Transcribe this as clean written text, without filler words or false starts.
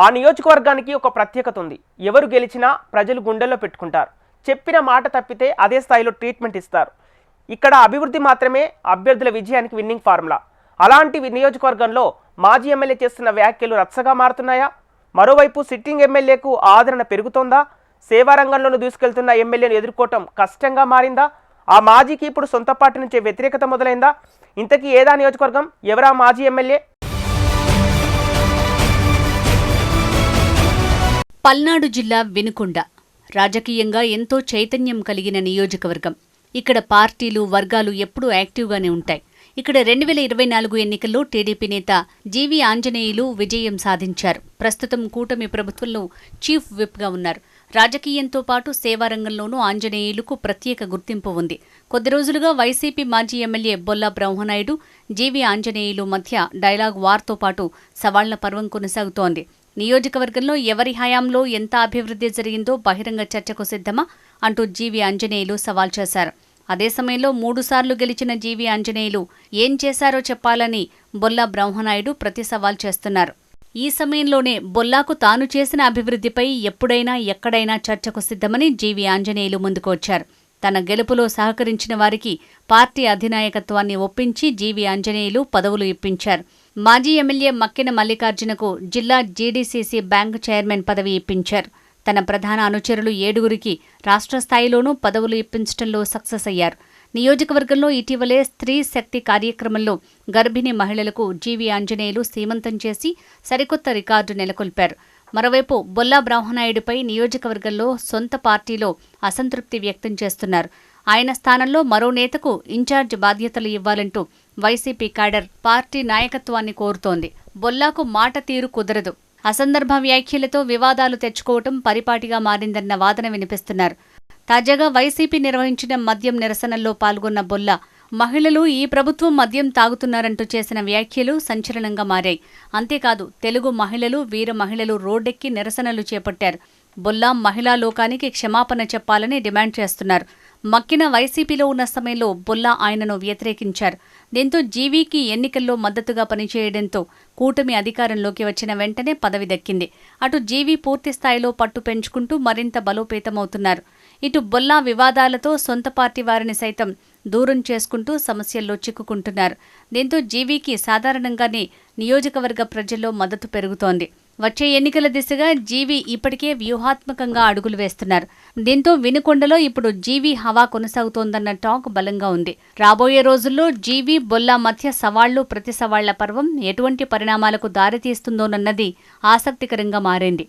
ఆ నియోజకవర్గానికి ఒక ప్రత్యేకత ఉంది. ఎవరు గెలిచినా ప్రజలు గుండెల్లో పెట్టుకుంటారు. చెప్పిన మాట తప్పితే అదే స్థాయిలో ట్రీట్మెంట్ ఇస్తారు. ఇక్కడ అభివృద్ధి మాత్రమే అభ్యర్థుల విజయానికి విన్నింగ్ ఫార్ములా. అలాంటి నియోజకవర్గంలో మాజీ ఎమ్మెల్యే చేస్తున్న వ్యాఖ్యలు రచ్చగా మారుతున్నాయా? మరోవైపు సిట్టింగ్ ఎమ్మెల్యేకు ఆదరణ పెరుగుతోందా? సేవారంగంలోనూ దూసుకెళ్తున్న ఎమ్మెల్యేను ఎదుర్కోవటం కష్టంగా మారిందా? ఆ మాజీకి ఇప్పుడు సొంత పార్టీ నుంచే వ్యతిరేకత మొదలైందా? ఇంతకీ ఏదా నియోజకవర్గం? ఎవరా మాజీ ఎమ్మెల్యే? పల్నాడు జిల్లా వినుకొండ రాజకీయంగా ఎంతో చైతన్యం కలిగిన నియోజకవర్గం. ఇక్కడ పార్టీలు, వర్గాలు ఎప్పుడూ యాక్టివ్గానే ఉంటాయి. ఇక్కడ 2024 ఎన్నికల్లో టీడీపీ నేత జీవీ ఆంజనేయులు విజయం సాధించారు. ప్రస్తుతం కూటమి ప్రభుత్వంలో చీఫ్ విప్గా ఉన్నారు. రాజకీయంతో పాటు సేవారంగంలోనూ ఆంజనేయులకు ప్రత్యేక గుర్తింపు ఉంది. కొద్ది రోజులుగా వైసీపీ మాజీ ఎమ్మెల్యే బొల్లా బ్రహ్మనాయుడు, జీవీ ఆంజనేయులు మధ్య డైలాగ్ వార్తో పాటు సవాళ్ల పర్వం కొనసాగుతోంది. నియోజకవర్గంలో ఎవరి హయాంలో ఎంత అభివృద్ధి జరిగిందో బహిరంగ చర్చకు సిద్ధమా అంటూ జీవీ ఆంజనేయులు సవాల్ చేశారు. అదే సమయంలో 3 సార్లు గెలిచిన జీవీ ఆంజనేయులు ఏం చేశారో చెప్పాలని బొల్లా బ్రహ్మనాయుడు ప్రతి సవాల్ చేస్తున్నారు. ఈ సమయంలోనే బొల్లాకు తాను చేసిన అభివృద్ధిపై ఎప్పుడైనా ఎక్కడైనా చర్చకు సిద్ధమని జీవీ ఆంజనేయులు ముందుకు వచ్చారు. తన గెలుపులో సహకరించిన వారికి పార్టీ అధినాయకత్వాన్ని ఒప్పించి జీవీ ఆంజనేయులు పదవులు ఇప్పించారు. మాజీ ఎమ్మెల్యే మక్కిన మల్లికార్జునకు జిల్లా జీడీసీసీ బ్యాంకు చైర్మన్ పదవి ఇప్పించారు. తన ప్రధాన అనుచరులు 7గురికి రాష్ట్ర స్థాయిలోనూ పదవులు ఇప్పించడంలో సక్సెస్ అయ్యారు. నియోజకవర్గంలో ఇటీవలే స్త్రీ శక్తి కార్యక్రమంలో గర్భిణీ మహిళలకు జీవీ ఆంజనేయులు సీమంతం చేసి సరికొత్త రికార్డు నెలకొల్పారు. మరోవైపు బొల్లా బ్రహ్మనాయుడిపై నియోజకవర్గంలో సొంత పార్టీలో అసంతృప్తి వ్యక్తం చేస్తున్నారు. ఆయన స్థానంలో మరో నేతకు ఇన్ఛార్జ్ బాధ్యతలు ఇవ్వాలంటూ వైసీపీ క్యాడర్ పార్టీ నాయకత్వాన్ని కోరుతోంది. బొల్లాకు మాట తీరు కుదరదు, అసందర్భ వ్యాఖ్యలతో వివాదాలు తెచ్చుకోవటం పరిపాటిగా మారిందన్న వాదన వినిపిస్తున్నారు. తాజాగా వైసీపీ నిర్వహించిన మద్యం నిరసనల్లో పాల్గొన్న బొల్లా, మహిళలు ఈ ప్రభుత్వం మద్యం తాగుతున్నారంటూ చేసిన వ్యాఖ్యలు సంచలనంగా మారాయి. అంతేకాదు తెలుగు మహిళలు, వీర మహిళలు రోడ్డెక్కి నిరసనలు చేపట్టారు. బొల్లా మహిళా లోకానికి క్షమాపణ చెప్పాలని డిమాండ్ చేస్తున్నారు. మక్కిన వైసీపీలో ఉన్న సమయంలో బొల్లా ఆయనను వ్యతిరేకించారు. దీంతో జీవీకి ఎన్నికల్లో మద్దతుగా పనిచేయడంతో కూటమి అధికారంలోకి వచ్చిన వెంటనే పదవి దక్కింది. అటు జీవీ పూర్తి స్థాయిలో పట్టు పెంచుకుంటూ మరింత బలోపేతమవుతున్నారు. ఇటు బొల్లా వివాదాలతో సొంత పార్టీ వారిని సైతం దూరం చేసుకుంటూ సమస్యల్లో చిక్కుకుంటున్నారు. దీంతో జీవీకి సాధారణంగానే నియోజకవర్గ ప్రజల్లో మద్దతు పెరుగుతోంది. వచ్చే ఎన్నికల దిశగా జీవీ ఇప్పటికే వ్యూహాత్మకంగా అడుగులు వేస్తున్నారు. దీంతో వినుకొండలో ఇప్పుడు జీవీ హవా కొనసాగుతోందన్న టాక్ బలంగా ఉంది. రాబోయే రోజుల్లో జీవీ, బొల్లా మధ్య సవాళ్లు, ప్రతి సవాళ్ల పర్వం ఎటువంటి పరిణామాలకు దారితీస్తుందోనన్నది ఆసక్తికరంగా మారింది.